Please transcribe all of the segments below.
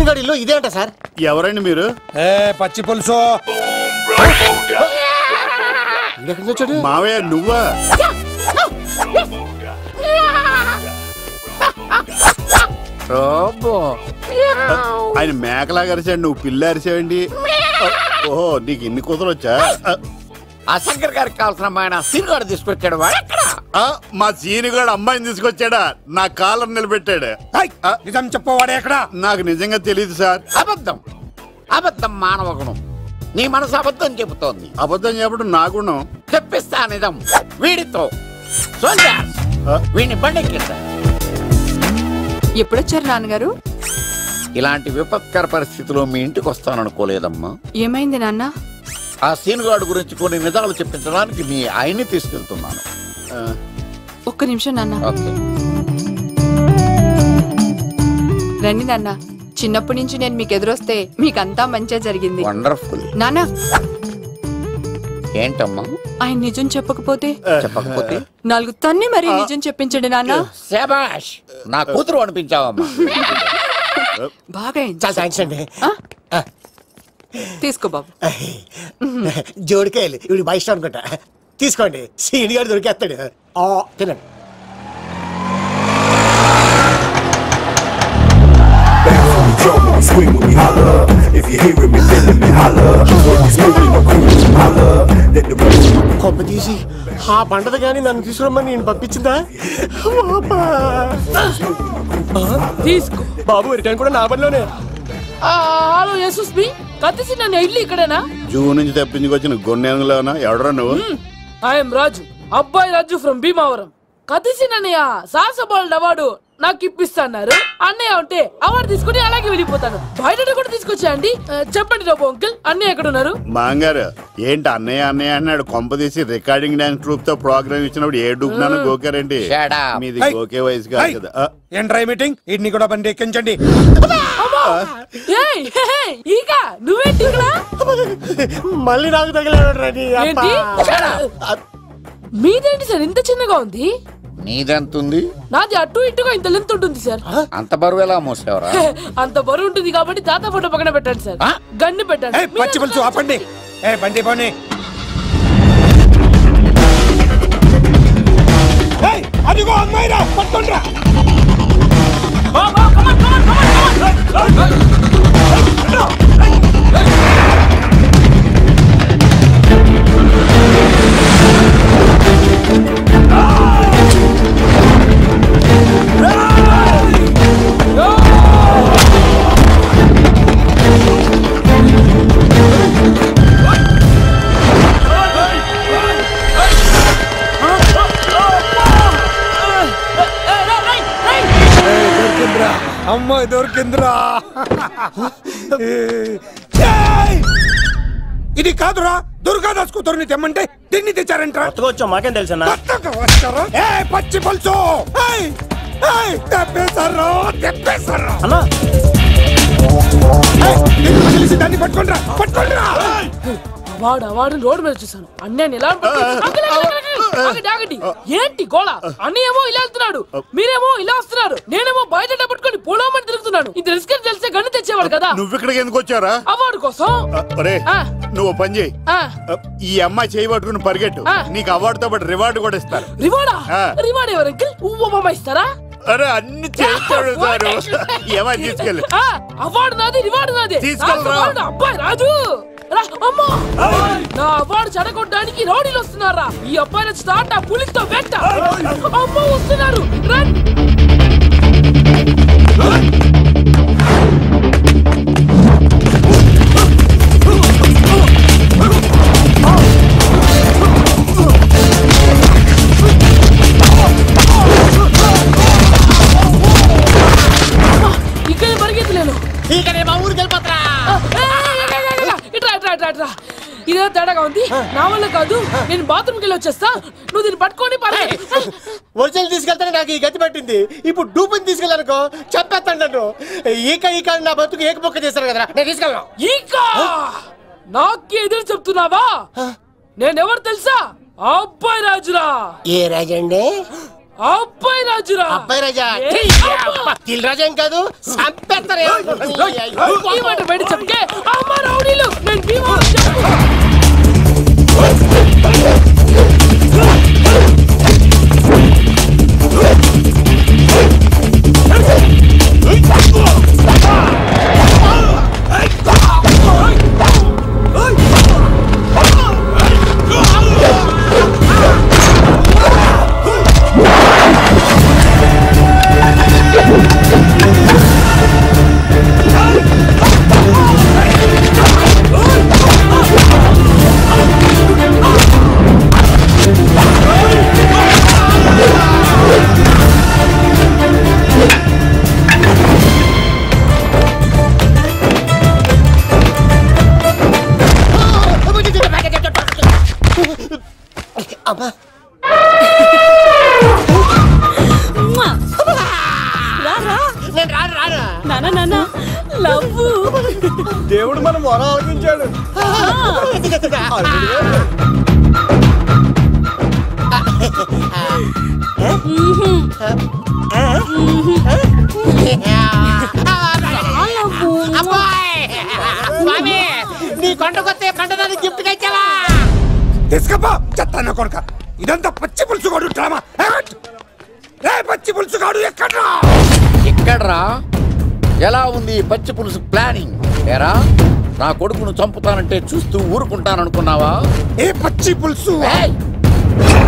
Scene గాడి ఇల్లు ఇదే అంట సార్. ఎవరండి మీరు? పచ్చి పులుసు. మావయ్య నువ్వా? ఆయన మేకలాగా అరిచాడు, నువ్వు పిల్ల అరిచావండి. ఓహో, నీకు ఇన్ని కూతురు వచ్చా? ఆ శంకర్ గారికి కావాల్సిన అమ్మాయి సీనుగాడు తీసుకొచ్చాడు. మా సీనుగాడు అమ్మాయిని తీసుకొచ్చాడా? నా కాలర్ నిలబెట్టాడు. నిజం చెప్పవాడే ఎక్కడ? నాకు నిజంగా తెలియదు సార్. అబద్ధం, అబద్ధం మానవ గుణం. నీ మనసు అబద్ధం చెబుతోంది. అబద్ధం చెప్పడం నా గుణం. చెప్పిస్తా నిజం. వీడితో వీడిని బండెక్కిస్తా. ఎప్పుడొచ్చారు నాన్నగారు? ఇలాంటి విపత్కర పరిస్థితిలో మీ ఇంటికి వస్తాననుకోలేదమ్మా. ఏమైంది నాన్న? ఆ సీనుగాడు గురించి కొన్ని నిజాలు చెప్పించడానికి మీ ఆయన్ని తీసుకెళ్తున్నాను. ఒక్క నిమిషం నాన్న. ఓకే. రండి నాన్న. చిన్నప్పటి నుంచి నేను మీకు ఎదురొస్తే మీకంతా మంచిగా జరిగింది. వండర్ఫుల్. నాన్న, ఏంటమ్మా? ఆయన నిజం చెప్పకపోతే చెప్పకపోతే 4 తన్ని మరీ నిజం చెప్పించండి నాన్న. శభాష్, నా కూతురు అనిపించావమ్మా. బాగా చాలా థ్యాంక్స్ అండి. తీసుకో బాబు. జోడికాయలు ఇవి బాగా ఇష్టం అనుకుంటా. తీసుకోండి, సీని గారు దొరికేస్తాడు. తినండి. కొమ్మ తీసి ఆ పంటది కానీ నన్ను తీసుకురమ్మని నేను పంపించిందా? తీసుకో బాబు, రిటర్న్ కూడా నా పనిలోనే. హలో యశస్ బి, కత్తిసి నన్ను ఇల్లు ఇక్కడేనా? జూ నుంచి తప్పించుకొచ్చిన గొన్నెలోనా? ఎవడరా నువ్వు? ఐఎమ్ రాజు, అబ్బాయి రాజు ఫ్రమ్ భీమావరం. కత్తిసి నన్నయ్య సాహస బాలుడు అవార్డు నాకు ఇప్పిస్తాన్నారు. అన్నయ్య ఉంటే అవార్డు తీసుకుని అలాగే వెళ్ళిపోతాను. బయట కూడా తీసుకొచ్చాయండి. చెప్పండి రాబు అంకుల్, అన్నయ్య ఎక్కడ ఉన్నారు? మాంగారు ఏంటి అన్నయ్య అన్నయ్య అన్నాడు? కొంప తీసి రికార్డింగ్ డాన్స్ ట్రూప్ తో ప్రోగ్రామ్ ఇచ్చినప్పుడు ఏ డూబ్నాను గోకారండి? మీది గోకే వయసు కాదు కదా. ఏంట్రై మీటింగ్? ఇడ్ని కూడా బండి ఎక్కించండి. ఈక నువ్వేంటి ఇక్కడ? మళ్ళీ నాకు తగిలాడు. మీదేంటి సార్ ఇంత చిన్నగా ఉంది? నీదెంతుంది? నాది అటు ఇటుగా ఇంత లెంత్ ఉంటుంది సార్. అంత బరువు ఎలా మోసేవరా? అంత బరువు ఉంటుంది కాబట్టి తాత ఫోటో పక్కన పెట్టండి సార్. గన్ను పెట్టండి. పచ్చి పులుసు ఆపండి. బండి పోనీ. అదిగో అమ్మాయిరా, పట్టుకోండిరా. అమ్మాయి దొరికిందిరా. ఇది కాదురా, దుర్గాదాస్ కూతురుని తెమ్మంటే దీన్ని తెచ్చారంట. వచ్చా మాకేం తెలుసా? పచ్చి పులుసు దాన్ని పట్టుకోండిరా, పట్టుకోండిరా. వాడు రోడ్డు మీద చూసాను. అన్నయ్య ఎలా ఏంటి గోళ? అన్నయ్యేమో ఇలా వెళ్తున్నాడు, మీరేమో ఇలా వస్తున్నారు, నేనేమో బయట పట్టుకొని పోలోమని తిరుగుతున్నాను. ఇది రిస్క్ తెలిసే గన్ను తెచ్చేవాడు కదా. నువ్వు ఇక్కడికి ఎందుకు వచ్చారా? అవార్డు కోసం. నువ్వు పని చేయి, ఈ అమ్మాయి చేయి పట్టుకుని పరిగెట్టు. నీకు అవార్డు తో పాటు రివార్డు కూడా ఇస్తారు. రివార్డా? రివార్డ్ ఎవరికి? ఉవ్వమ్మ ఇస్తారా? అరే అన్ని చేస్తాడు సార్. ఏమై తీసుకెళ్ళి. అవార్డు నాది, రివార్డు నాది. తీసుకెళ్ళరా. అబ్బాయి రాజు, నా అవార్డు చెడగొట్టడానికి రౌడీలు వస్తున్నారా? ఈ అబ్బాయి స్టార్ట్ ఆ పులితో వెంట. అమ్మ వస్తున్నారు. ఇక్కడ పరిగెత్తలేను. మా ఊరికి వెళ్ళిపోతారా? ఇదే తేడాగా ఉంది. నా వల్ల కాదు, నేను బాత్రూమ్కి వెళ్ళి వచ్చేస్తా. నువ్వు దీన్ని పట్టుకొని ఒరిజినల్ తీసుకెళ్తానే నాకు ఈ గతి పట్టింది. ఇప్పుడు డూపుని తీసుకెళ్ళానుకో చెప్పేస్తాను నన్ను. ఈక నా బతుకు ఏకపొక్క చేశారు కదా, నేను తీసుకెళ్ళను. ఈక నాకు ఎదురు చెప్తున్నావా? నేనెవరు తెలుసా? అబ్బాయి రాజురా. ఏ రాజండి? అబ్బాయి రాజురా. అబ్బాయి రాజా దిల్ రాజా ఏం కాదు సంపేస్తారు. ఈ మాట బయట చెప్తే అమ్మ రౌడీలు నేను భీమవరం చెప్పు. దేవుడు మన మొర ఆలకించాడు. నీ కొండకొస్తే పంటదానికి గిఫ్ట్ ఇచ్చావా? తీసుకపో చెత్త కొడుక. ఇదంతా పచ్చి పులుసుగాడు డ్రామా. పచ్చి పులుసుగాడు ఎక్కడ్రా? ఎక్కడ్రా? ఎలా ఉంది పచ్చి పులుసు ప్లానింగ్? ఏరా నా కొడుకును చంపుతానంటే చూస్తూ ఊరుకుంటాననుకున్నావా? ఏ పచ్చి పులుసు?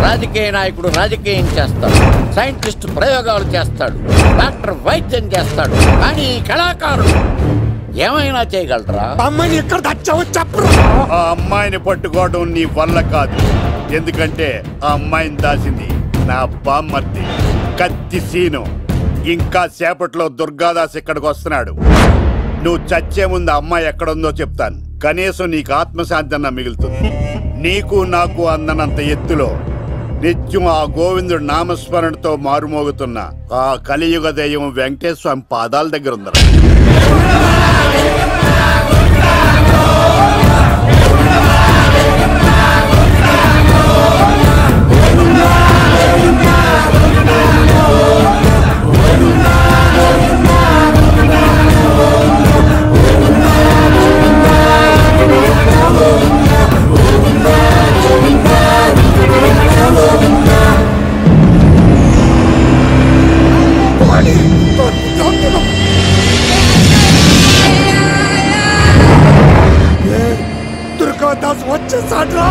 రాజకీయ నాయకుడు రాజకీయం చేస్తాడు, సైంటిస్ట్ ప్రయోగాలు చేస్తాడు, డాక్టర్ వైద్యం చేస్తాడు, కానీ కళాకారుడు ఏమైనా చేయగలరా? అమ్మాయిని ఎక్కడ తెచ్చావో చెప్పు. ఆ అమ్మాయిని పట్టుకోవడం నీ వల్ల కాదు. ఎందుకంటే ఆ అమ్మాయిని దాసింది నా బామ్మర్ది కత్తి సీను. ఇంకా సేపట్లో దుర్గాదాస్ ఇక్కడికి వస్తున్నాడు. నువ్వు చచ్చే ముందు అమ్మాయి ఎక్కడుందో చెప్తాను. కనీసం నీకు ఆత్మశాంతి అన్న మిగులుతుంది. నీకు నాకు అందనంత ఎత్తులో నిత్యం ఆ గోవిందుడు నామస్మరణతో మారుమోగుతున్న ఆ కలియుగ దైవం వెంకటేశ్వర స్వామి పాదాల దగ్గర ఉందరా. దుర్గాదాస్ వచ్చేసాడ్రా.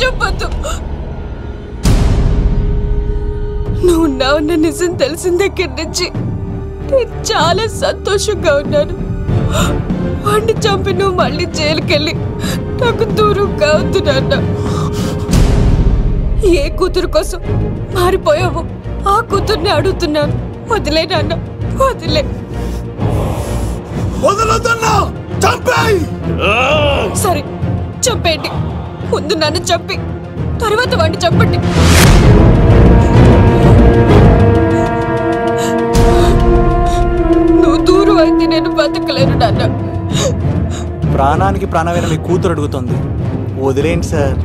చెప్పొద్దు. నువ్వు ఉన్నావన్న నిజం తెలిసిన దగ్గర నుంచి నేను చాలా సంతోషంగా ఉన్నాను. వాడిని చంపి నువ్వు మళ్ళీ జైలుకెళ్ళి నాకు దూరంగా అవుతున్నా. ఏ కూతురు కోసం మారిపోయావు ఆ కూతుర్ని అడుగుతున్నాను. వదిలే నాన్న, వదిలే. సరే చంపేయండి. ముందు నన్ను చంపి తర్వాత వాడిని చంపండి. నువ్వు దూరం అయితే నేను బతకలేను నాన్న. ప్రాణానికి ప్రాణమైన మీ కూతురు అడుగుతుంది, వదిలేండి సార్.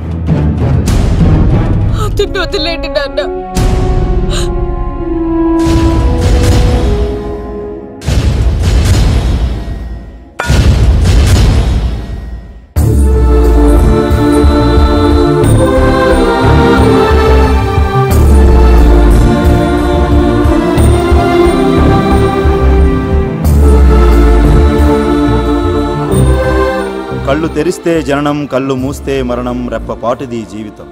అతన్ని వదిలేండి నాన్న. కళ్ళు తెరిస్తే జననం, కళ్ళు మూస్తే మరణం, రెప్పపాటుది జీవితం.